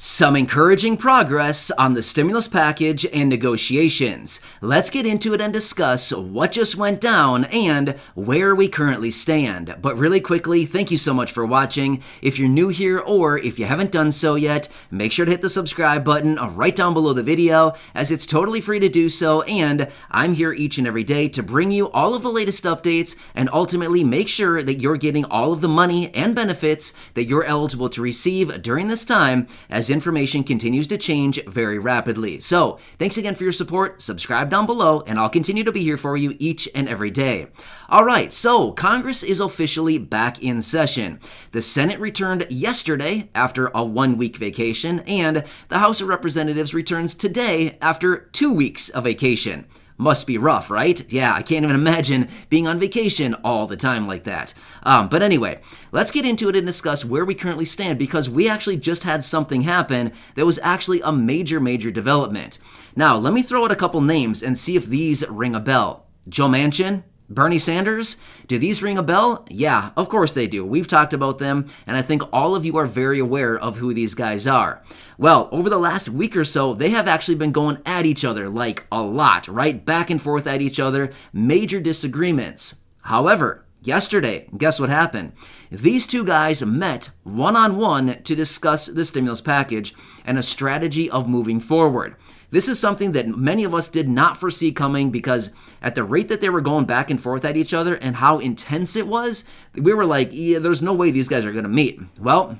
Some encouraging progress on the stimulus package and negotiations. Let's get into it and discuss what just went down and where we currently stand. But really quickly, thank you so much for watching. If you're new here or if you haven't done so yet, make sure to hit the subscribe button right down below the video, as it's totally free to do so, and I'm here each and every day to bring you all of the latest updates and ultimately make sure that you're getting all of the money and benefits that you're eligible to receive during this time, as information continues to change very rapidly. So, thanks again for your support. Subscribe down below, and I'll continue to be here for you each and every day. All right, so Congress is officially back in session. The Senate returned yesterday after a 1-week vacation, and the House of Representatives returns today after 2 weeks of vacation. Must be rough, right? Yeah, I can't even imagine being on vacation all the time like that. But anyway, let's get into it and discuss where we currently stand, because we actually just had something happen that was actually a major development. Now, let me throw out a couple names and see if these ring a bell. Joe Manchin? Bernie Sanders? Do these ring a bell? Yeah, of course they do. We've talked about them, and I think all of you are very aware of who these guys are. Well, over the last week or so, they have actually been going at each other like a lot, right? Back and forth at each other, major disagreements. However, yesterday, guess what happened? These two guys met one-on-one to discuss the stimulus package and a strategy of moving forward. This is something that many of us did not foresee coming, because at the rate that they were going back and forth at each other and how intense it was, we were like, yeah, there's no way these guys are going to meet. Well,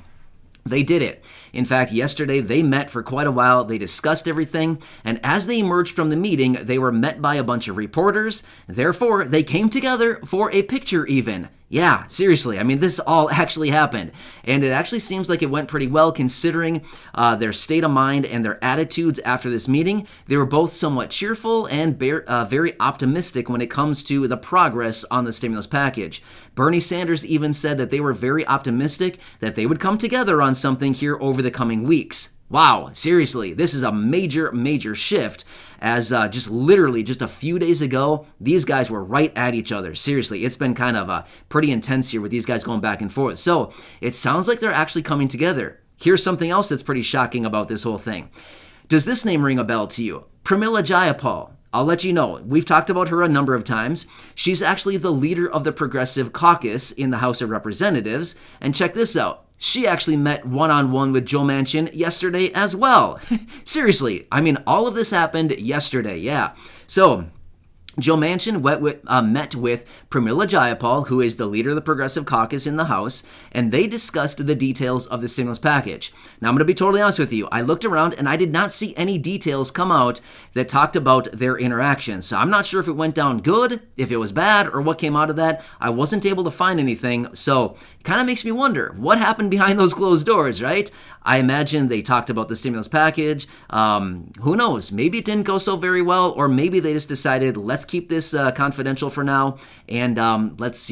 they did it. In fact, yesterday they met for quite a while. They discussed everything, and as they emerged from the meeting, they were met by a bunch of reporters. Therefore, they came together for a picture even. Yeah, seriously. I mean, this all actually happened, and it actually seems like it went pretty well considering their state of mind and their attitudes after this meeting. They were both somewhat cheerful and very optimistic when it comes to the progress on the stimulus package. Bernie Sanders even said that they were very optimistic that they would come together on something here over the coming weeks. Wow, seriously, this is a major shift, as just a few days ago, these guys were right at each other. Seriously, it's been kind of pretty intense here with these guys going back and forth. So it sounds like they're actually coming together. Here's something else that's pretty shocking about this whole thing. Does this name ring a bell to you? Pramila Jayapal. I'll let you know. We've talked about her a number of times. She's actually the leader of the Progressive Caucus in the House of Representatives. And check this out. She actually met one-on-one with Joe Manchin yesterday as well. Seriously, I mean, all of this happened yesterday, yeah. So, Joe Manchin met with Pramila Jayapal, who is the leader of the Progressive Caucus in the House, and they discussed the details of the stimulus package. Now, I'm going to be totally honest with you. I looked around and I did not see any details come out that talked about their interaction. So I'm not sure if it went down good, if it was bad, or what came out of that. I wasn't able to find anything, so it kind of makes me wonder what happened behind those closed doors, right? I imagine they talked about the stimulus package. Who knows? Maybe it didn't go so very well, or maybe they just decided, let's keep this confidential for now, and let's,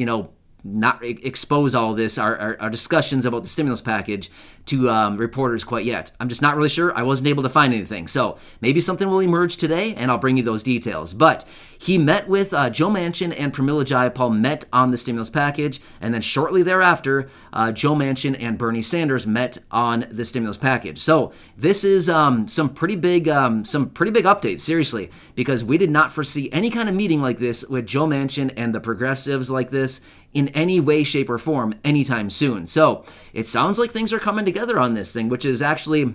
not expose all this, our discussions about the stimulus package to reporters quite yet. I'm just not really sure. I wasn't able to find anything. So maybe something will emerge today, and I'll bring you those details. But he met with Joe Manchin, and Pramila Jayapal met on the stimulus package, and then shortly thereafter, Joe Manchin and Bernie Sanders met on the stimulus package. So this is some pretty big updates, seriously, because we did not foresee any kind of meeting like this with Joe Manchin and the progressives like this in any way, shape, or form anytime soon. So it sounds like things are coming together on this thing, which is actually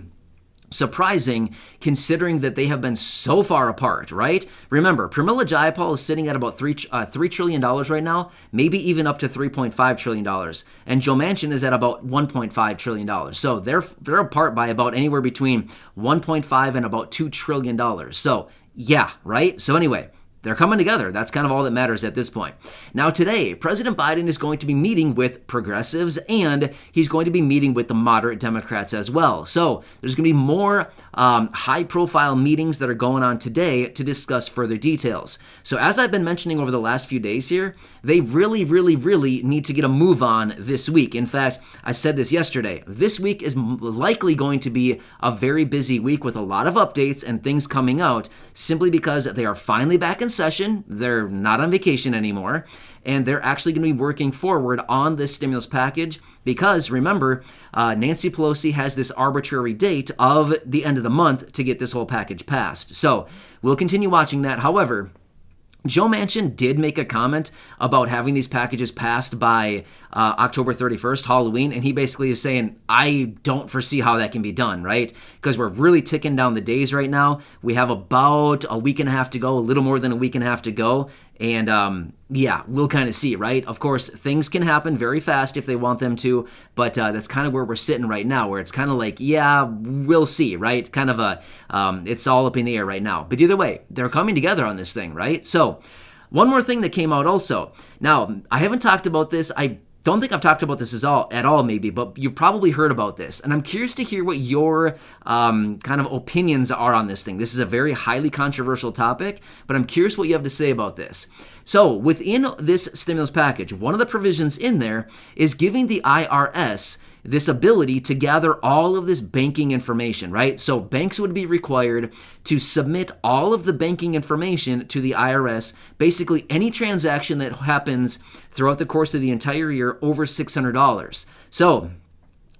surprising considering that they have been so far apart, right? Remember, Pramila Jayapal is sitting at about $3 trillion right now, maybe even up to $3.5 trillion. And Joe Manchin is at about $1.5 trillion. So they're apart by about anywhere between 1.5 and about $2 trillion. So yeah, right? So anyway, they're coming together. That's kind of all that matters at this point. Now today, President Biden is going to be meeting with progressives, and he's going to be meeting with the moderate Democrats as well. So there's going to be more high-profile meetings that are going on today to discuss further details. So as I've been mentioning over the last few days here, they really need to get a move on this week. In fact, I said this yesterday. This week is likely going to be a very busy week with a lot of updates and things coming out, simply because they are finally back in session. They're not on vacation anymore. And they're actually going to be working forward on this stimulus package because, remember, Nancy Pelosi has this arbitrary date of the end of the month to get this whole package passed. So we'll continue watching that. However, Joe Manchin did make a comment about having these packages passed by October 31st, Halloween, and he basically is saying, I don't foresee how that can be done, right? Because we're really ticking down the days right now. We have about a week and a half to go, a little more than a week and a half to go, and yeah, we'll kind of see, right? Of course, things can happen very fast if they want them to, but that's kind of where we're sitting right now, where it's kind of like, yeah, we'll see, right? Kind of it's all up in the air right now. But either way, they're coming together on this thing, right? So one more thing that came out also. Now, I haven't talked about this. I don't think I've talked about this at all maybe, but you've probably heard about this. And I'm curious to hear what your kind of opinions are on this thing. This is a very highly controversial topic, but I'm curious what you have to say about this. So within this stimulus package, one of the provisions in there is giving the IRS this ability to gather all of this banking information, right? So banks would be required to submit all of the banking information to the IRS, basically any transaction that happens throughout the course of the entire year over $600. So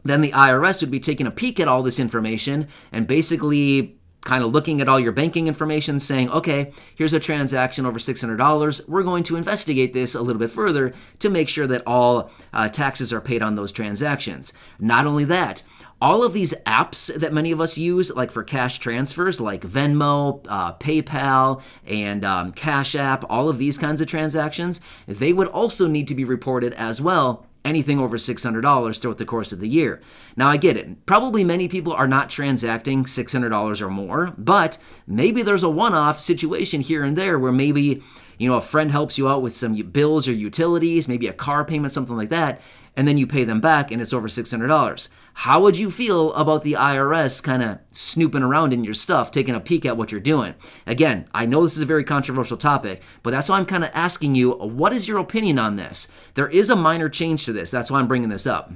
then the IRS would be taking a peek at all this information and basically kind of looking at all your banking information, saying, okay, here's a transaction over $600. We're going to investigate this a little bit further to make sure that all taxes are paid on those transactions. Not only that, all of these apps that many of us use, like for cash transfers, like Venmo, PayPal, and Cash App, all of these kinds of transactions, they would also need to be reported as well, anything over $600 throughout the course of the year. Now, I get it. Probably many people are not transacting $600 or more, but maybe there's a one-off situation here and there where maybe, a friend helps you out with some bills or utilities, maybe a car payment, something like that, and then you pay them back and it's over $600. How would you feel about the IRS kind of snooping around in your stuff, taking a peek at what you're doing? Again, I know this is a very controversial topic, but that's why I'm kind of asking you, what is your opinion on this? There is a minor change to this. That's why I'm bringing this up.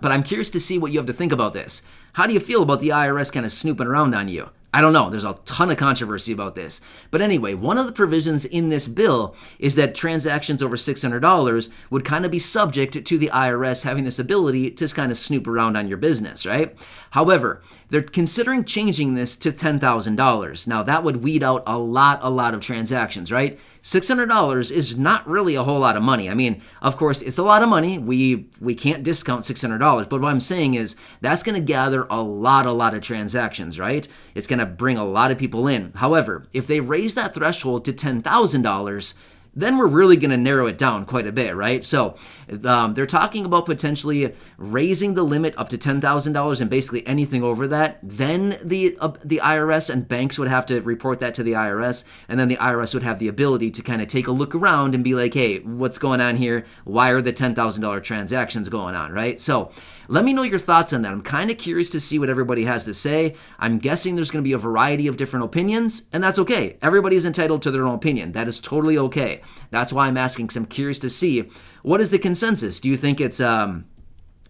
But I'm curious to see what you have to think about this. How do you feel about the IRS kind of snooping around on you? I don't know. There's a ton of controversy about this. But anyway, one of the provisions in this bill is that transactions over $600 would kind of be subject to the IRS having this ability to kind of snoop around on your business, right? However, they're considering changing this to $10,000. Now, that would weed out a lot of transactions, right? $600 is not really a whole lot of money. I mean, of course, it's a lot of money. We can't discount $600, but what I'm saying is that's going to gather a lot of transactions, right? It's going to bring a lot of people in. However, if they raise that threshold to $10,000, then we're really going to narrow it down quite a bit, right? So they're talking about potentially raising the limit up to $10,000 and basically anything over that. Then the IRS and banks would have to report that to the IRS, and then the IRS would have the ability to kind of take a look around and be like, hey, what's going on here? Why are the $10,000 transactions going on, right? So let me know your thoughts on that. I'm kind of curious to see what everybody has to say. I'm guessing there's going to be a variety of different opinions, and that's okay. Everybody's entitled to their own opinion. That is totally okay. That's why I'm asking, because I'm curious to see, what is the consensus? Do you think it's an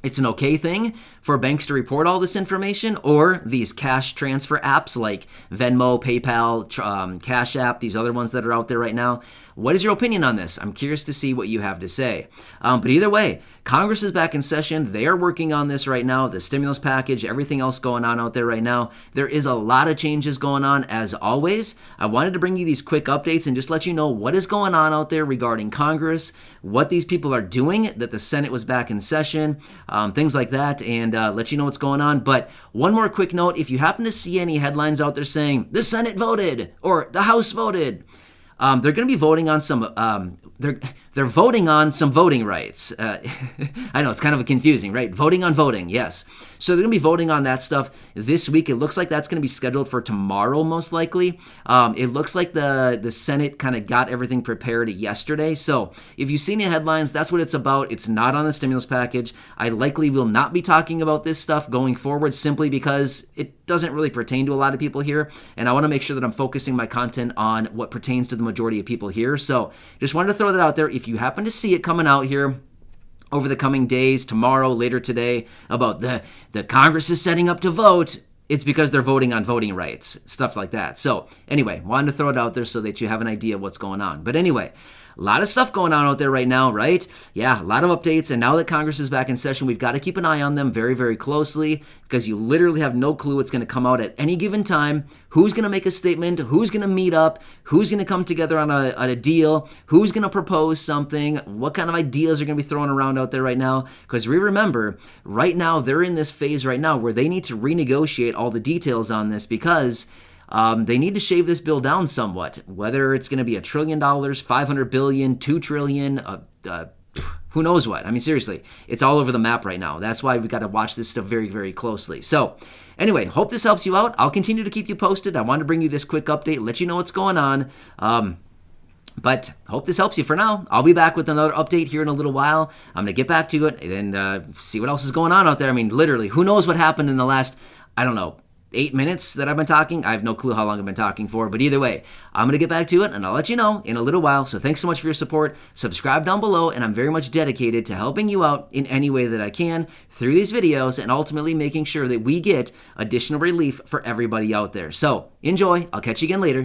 okay thing for banks to report all this information, or these cash transfer apps like Venmo, PayPal, Cash App, these other ones that are out there right now? What is your opinion on this? I'm curious to see what you have to say. But either way, Congress is back in session. They are working on this right now, the stimulus package, everything else going on out there right now. There is a lot of changes going on as always. I wanted to bring you these quick updates and just let you know what is going on out there regarding Congress, what these people are doing, that the Senate was back in session, things like that, and let you know what's going on. But one more quick note, if you happen to see any headlines out there saying, the Senate voted, or the House voted, they're going to be voting on some, they're voting on some voting rights. I know, it's kind of confusing, right? Voting on voting, yes. So they're going to be voting on that stuff this week. It looks like that's going to be scheduled for tomorrow, most likely. It looks like the Senate kind of got everything prepared yesterday. So if you see any headlines, that's what it's about. It's not on the stimulus package. I likely will not be talking about this stuff going forward simply because it doesn't really pertain to a lot of people here. And I want to make sure that I'm focusing my content on what pertains to the majority of people here. So just wanted to throw that out there. If you happen to see it coming out here over the coming days, tomorrow, later today, about the Congress is setting up to vote, it's because they're voting on voting rights, stuff like that. So anyway, wanted to throw it out there so that you have an idea of what's going on. But anyway, a lot of stuff going on out there right now, right? Yeah, a lot of updates. And now that Congress is back in session, we've got to keep an eye on them very, very closely because you literally have no clue what's going to come out at any given time. Who's going to make a statement? Who's going to meet up? Who's going to come together on a deal? Who's going to propose something? What kind of ideas are going to be thrown around out there right now? Because remember, right now, they're in this phase right now where they need to renegotiate all the details on this because they need to shave this bill down somewhat, whether it's going to be $1 trillion, $500 billion, $2 trillion, who knows what. I mean, seriously, it's all over the map right now. That's why we've got to watch this stuff very, very closely. So anyway, hope this helps you out. I'll continue to keep you posted. I wanted to bring you this quick update, let you know what's going on. But hope this helps you for now. I'll be back with another update here in a little while. I'm going to get back to it and see what else is going on out there. I mean, literally, who knows what happened in the last, 8 minutes that I've been talking. I have no clue how long I've been talking for, but either way, I'm going to get back to it and I'll let you know in a little while. So thanks so much for your support. Subscribe down below, and I'm very much dedicated to helping you out in any way that I can through these videos and ultimately making sure that we get additional relief for everybody out there. So enjoy. I'll catch you again later.